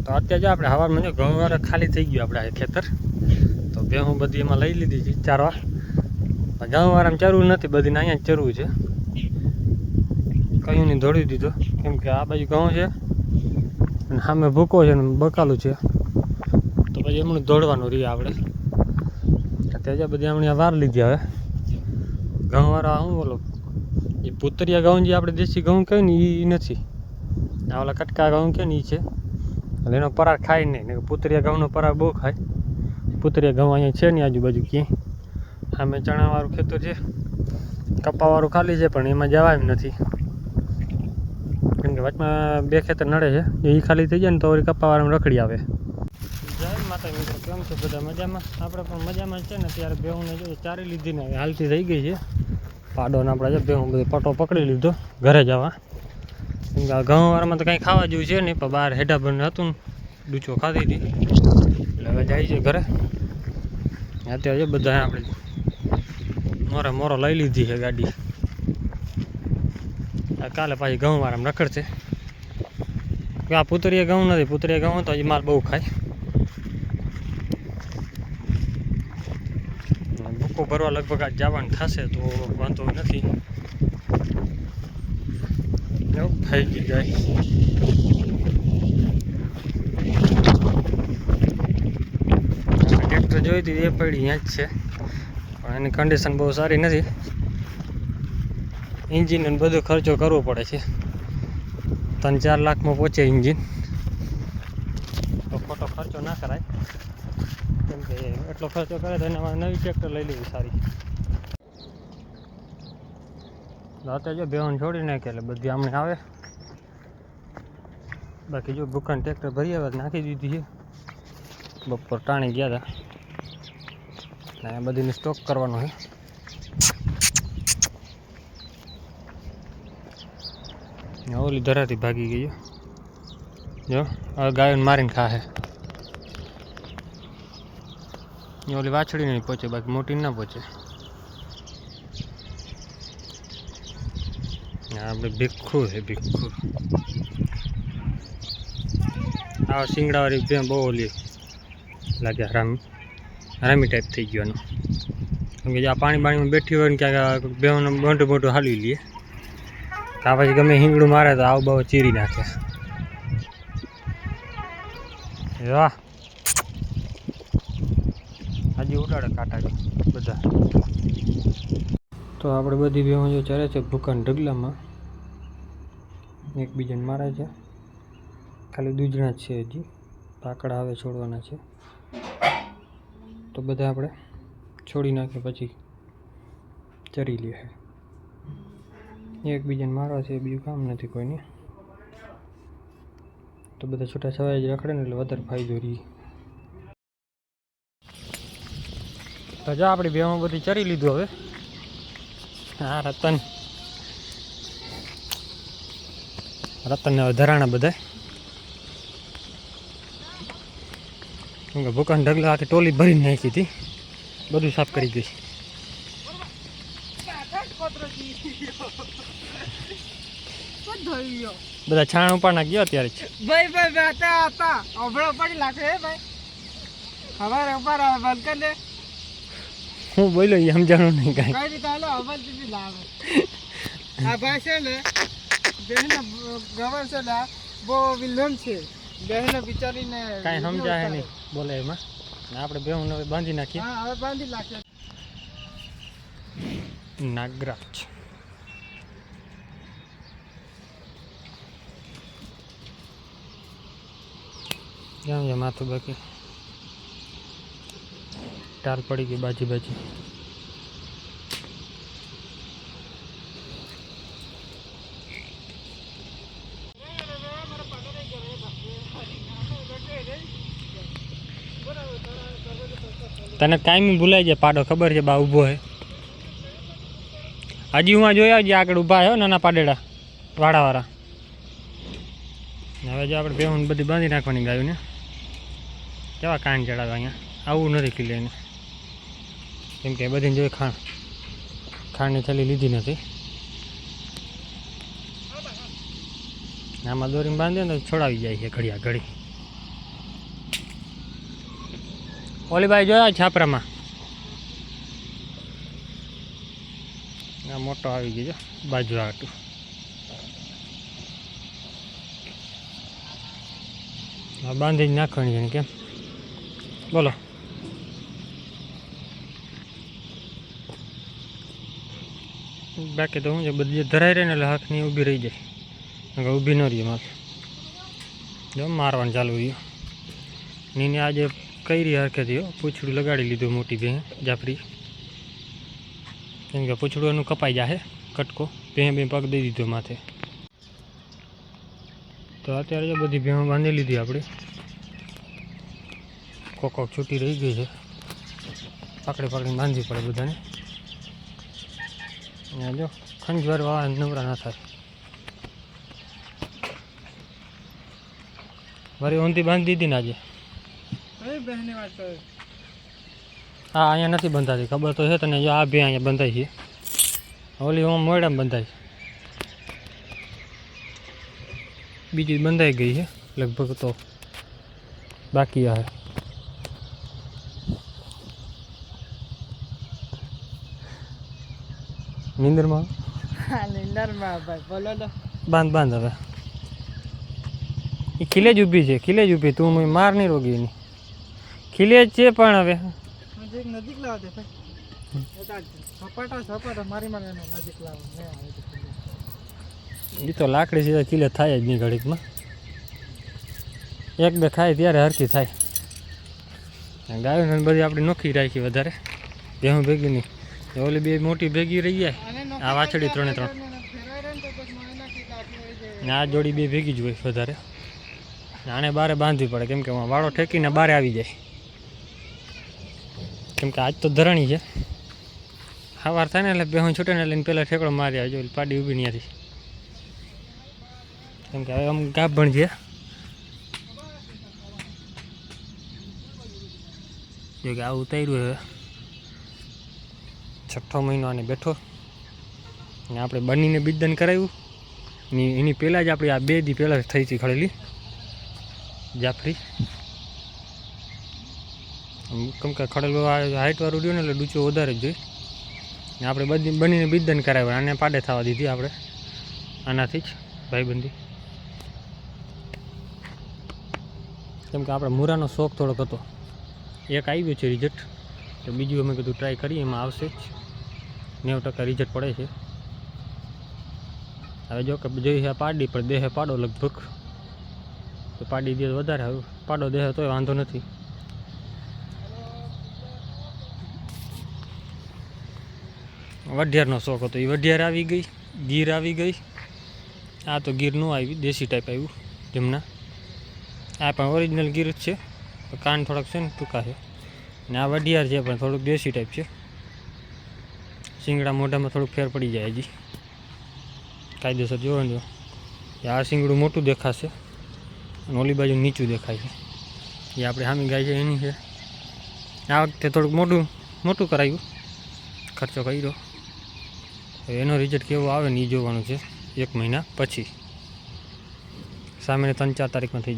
તો અત્યારે જો આપણે હવામાં જો ઘઉં વાળા ખાલી થઈ ગયું આપણે આ ખેતર, તો ભેહું બધી એમાં લઈ લીધી છે ચારવા. ઘઉં વાળામાં ચરવું નથી, બધીને અહીંયા જ ચરવું છે. કયું નહીં દોડી દીધો, કેમ કે આ બાજુ ઘઉં છે અને સામે ભૂકો છે ને બકાલું છે, તો પછી એમનું દોડવાનું રહીએ આપણે. અત્યારે બધી હમણાં વાર લીધી. હવે ઘઉં વાળા શું બોલો, એ પુતરિયા ઘઉં જે આપણે દેશી ઘઉં કહે ને એ નથી, આ ઓલા કટકા ઘઉં કે ને એ છે. એટલે એનો પરાર ખાય નહીં, પુતરિયા ઘઉંનો પરાર બહુ ખાય. પુતરિયા ઘઉં અહીંયા છે નહીં આજુબાજુ ક્યાંય. સામે ચણાવાળું ખેતર છે, કપાવાળું ખાલી છે, પણ એમાં જવા એમ નથી, કેમ કે વચમાં બે ખેતર નડે છે. એ ખાલી થઈ જાય ને તો વળી કપાવાળામાં રખડી આવે. જય માતા મિત્રો, કેમ છે બધા મજામાં? આપણે પણ મજામાં છે ને. ત્યારે ભેહુંને જો ચારી લીધી ને હાલતી થઈ ગઈ છે પાડોને. આપણે જો ભેહું બધું પટો પકડી લીધો ઘરે જવા, કેમ કે ઘઉંવાળામાં તો કંઈ ખાવા જેવું છે નહીં, પણ બહાર હેડા બંને હતું ને ડૂચો ખાધી હતી, એટલે હવે જાય છે ઘરે. અત્યારે જો બધા આપણે મોરો લઈ લીધી છે ગાડી. કાલે પાછી ઘઉંવાળામાં રખડશે. આ પુતરિયા ઘઉં નથી, પુતરિયા ઘઉં તો હજી માલ બહુ ખાય. ભૂકો ભરવા લગભગ આજ જવાનું થશે, તો વાંધો નથી. એવું થઈ ગઈ જાય. ટ્રેક્ટર જોઈ હતી એ પડી અહીંયા જ છે, પણ એની કન્ડિશન બહુ સારી નથી. એન્જિન અને બધો ખર્ચો કરવો પડે છે. 3-4 લાખમાં પહોંચે એન્જિન, તો ખોટો ખર્ચો ના કરાય. કેમ કે એટલો ખર્ચો કરે તો એનામાં નવી ટ્રેક્ટર લઈ લેવી સારી. અત્યારે જો બેહન છોડી નાખે એટલે બધી આમને આવે. બાકી જો ભૂકાન ટ્રેક્ટર ભરી આવે નાખી દીધી છે. બપોર ટાણી ગયા હતા ને બધીને સ્ટોક કરવાનો છે. ઓલી ધરાથી ભાગી ગઈ જો, હવે ગાયોને મારીને ખાશે. ઓલી વાછડી નહીં પહોંચે, બાકી મોટી ના પહોંચે. આપણે ભીખું છે, ભીખું. આ શિંગડાવાળી બે બહુ ઓલી લાગે, હરામી ટાઈપ થઈ ગયો. કેમ કે આ પાણીમાં બેઠી હોય ને ક્યાંક બેવાનું મોટું મોટું હાલી લઈએ, આ પછી ગમે હિંગડું મારે તો આવું બહુ ચીરી નાખે. વાહ, હજી ઉડાડે કાંટા બધા. તો આપણે બધી ભેહું જો ચરે છે ભૂકાન ઢગલામાં, એકબીજાને મારે છે. ખાલી દૂધણા જ છે, હજી પાકડા હવે છોડવાના છે. તો બધા આપણે છોડી નાખીએ પછી ચરી લઈએ. એકબીજાને મારવા છે, બીજું કામ નથી કોઈને. તો બધા છૂટા છવાય જ રખડે ને એટલે વધારે ફાયદો રહી. તો જો આપણી ભેહું બધી ચરી લીધું. હવે હા રતનને હવે ધરાણા બધા, કેમ કે ભૂકાન ઢગલા હાથે ટોલી ભરીને નાખી હતી, બધું સાફ કરી ગઈ. બધા છાણ ઉપાડ નાખ ગયો અત્યારે જ. ભાઈ અભળો પડી લાગે હે ભાઈ. હવારે ઉપર બંધ કરી દે. હું બોલ્યો એ સમજાણું નહીં કાંઈ. કઈ રીતે હાલો અવાજ દીધી લાવે. આ ભાઈ છે ને બેન ગવર છે ને બહુ વિલન છે. બેન બિચારીને કાંઈ સમજાય નહીં બોલે એમાં. આપણે બેહું હવે બાંધી નાખીએ. હા હવે બાંધી નાખીએ. નાગરાજ ક્યાં છે માથું? બાકી ટાલ પડી ગઈ બાજી બાજી. તને કાયમી ભૂલાઈ જાય પાડો, ખબર છે બા ઊભો હે. હજી હું જોયા જે આગળ ઊભા છે નાના પાડેડા વાળાવાળા. હવે જો આપણે બેહું બધી બાંધી નાખવાની ગાયું ને. કેવા કાન ચડાવે અહીંયા, આવું નથી કિલ્લે. કેમ કે બધીને જોઈ ખાંડની થેલી લીધી નથી. આમાં દોરીને બાંધે ને તો છોડાવી જાય છે ઘડિયા ઘડી. ઓલી બાઈ જોયા છાપરામાં આ મોટો આવી ગયો જો બાજુ આટું બાંધી જ નાખવાની છે કેમ બોલો બાકી તો શું છે બધી ધરાઈ રહે ને એટલે હાથની ઊભી રહી જાય ઊભી ન રહી મારે જો મારવાનું ચાલુ રહ્યું નીને આજે કઈ રહી હરખેથી પૂંછડું લગાડી લીધું મોટી ભેં જાફરી કેમ કે પૂંછડું એનું કપાઈ જાય કટકો બે પગ દઈ દીધો માથે તો અત્યારે જો બધી ભેં બાંધી લીધી આપણે કોક છૂટી રહી ગઈ છે પકડીને બાંધવી પડે બધાને જો ખંજવાર વાળા નવરા ના થાય મારી ઊંધી બાંધી દીધી ને આજે હા અહીંયા નથી બંધાતી ખબર તો છે તને જો આ ભે અહીંયા બંધાય છે ઓલી ઓમ મોડામાં બંધાય બીજી બંધાઈ ગઈ છે લગભગ તો બાકી આ નીંદરમાં બાંધ હવે એ ખીલે જ ઊભી છે તું માર નહીં રોગી એની ખીલે જ છે પણ હવે નજીક લાવ દે સપાટા મારી નજીક લાવ એ તો લાકડી સીધા ખીલે થાય જ નહીં ઘડીકમાં એક બે ખાય ત્યારે હરખી થાય ગાયો બધી આપણી નોખી રાખી વધારે ભેહું ભેગી નહીં ઓલી બે મોટી ભેગી રહી જાય આ વાછડી 3 ને આ જોડી બે ભેગી જ હોય વધારે આને બારે બાંધવી પડે કેમ કે વાળો ઠેકીને બારે આવી જાય કેમ કે આજ તો ધરણી છે સવાર થાય ને એટલે ભેહું છૂટે ને લઈને પહેલાં ઠેકડો મારી આવજો પાડી ઊભી નહીં હતી કેમ કે હવે આમ ગાભણ છે જો કે આવું ઉતાર્યું હવે 6 મહિનો આને બેઠો ને આપણે બનીને બીજદાન કરાવ્યું ને એની પહેલાં જ આપણી આ 2 દી પહેલાં થઈ હતી ખડેલી જાફરી કેમ કે ખડેલું હાઇટવાળું રહ્યું ને એટલે ડૂચો વધારે જ જોઈએ ને આપણે બધી બનીને બીજદાન કરાવ્યા આને પાડે થવા દીધી આપણે આનાથી જ ભાઈબંધી કેમ કે આપણે મૂરાનો શોખ થોડોક હતો એક આવ્યું છે રિઝલ્ટ તો બીજું અમે કીધું ટ્રાય કરીએ એમાં આવશે જ 90% રિઝલ્ટ પડે છે હવે જો કે જોઈએ પાડી પણ દેહે પાડો લગભગ તો પાડી દે વધારે હવે પાડો દેહે તોય વાંધો નથી વઢિયારનો શોખ હતો એ વઢિયાર આવી ગઈ ગીર આવી ગઈ આ તો ગીર નું આવી દેશી ટાઈપ આવ્યું જેમના આ પણ ઓરિજિનલ ગીર જ છે કાન થોડાક છે ને ટૂંકા છે ને આ વઢિયાર છે પણ થોડુંક દેશી ટાઈપ છે શિંગડા મોઢામાં થોડુંક ફેર પડી જાય હજી કાયદેસર જોવાનું જો આ શિંગડું મોટું દેખાશે અને ઓલી બાજુ નીચું દેખાય છે એ આપણે સામી ગાય છે એની છે આ વખતે થોડુંક મોટું કરાવ્યું ખર્ચો કર્યો એનો રિઝલ્ટ કેવો આવે ને એ જોવાનું છે 1 મહિના પછી સામે 3-4 તારીખમાં થઈ